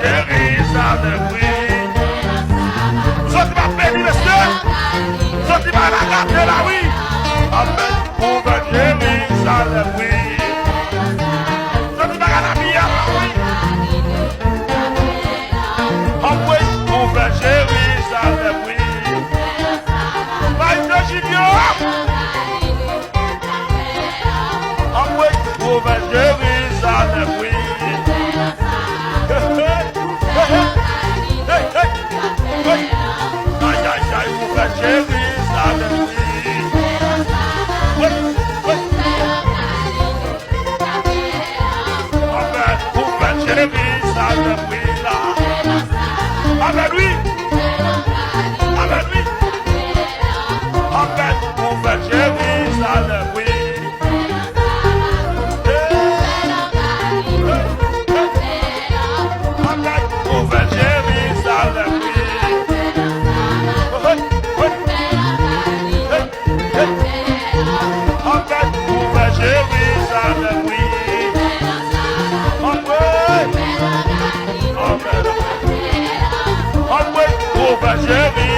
Jérusalem, oui. Vous êtes ma béni, monsieur. Vous êtes ma la là, oui. Amen. Ouvre Jérusalem, oui. Vous êtes ma la vie, oui. Amen. Ouvre Jérusalem, oui. Maïs Junior. Amen. Ouvre Jérusalem, oui. Jérusalem, oui. Amen, ouvre Jérusalem, oui, là. Amen, oui. Amen, oui. Amen, ouvre Jérusalem, oui. Amen, ouvre Jérusalem, oui. Jérusalem, oui. Amen. Amen. Amen. Ouvre Jérusalem.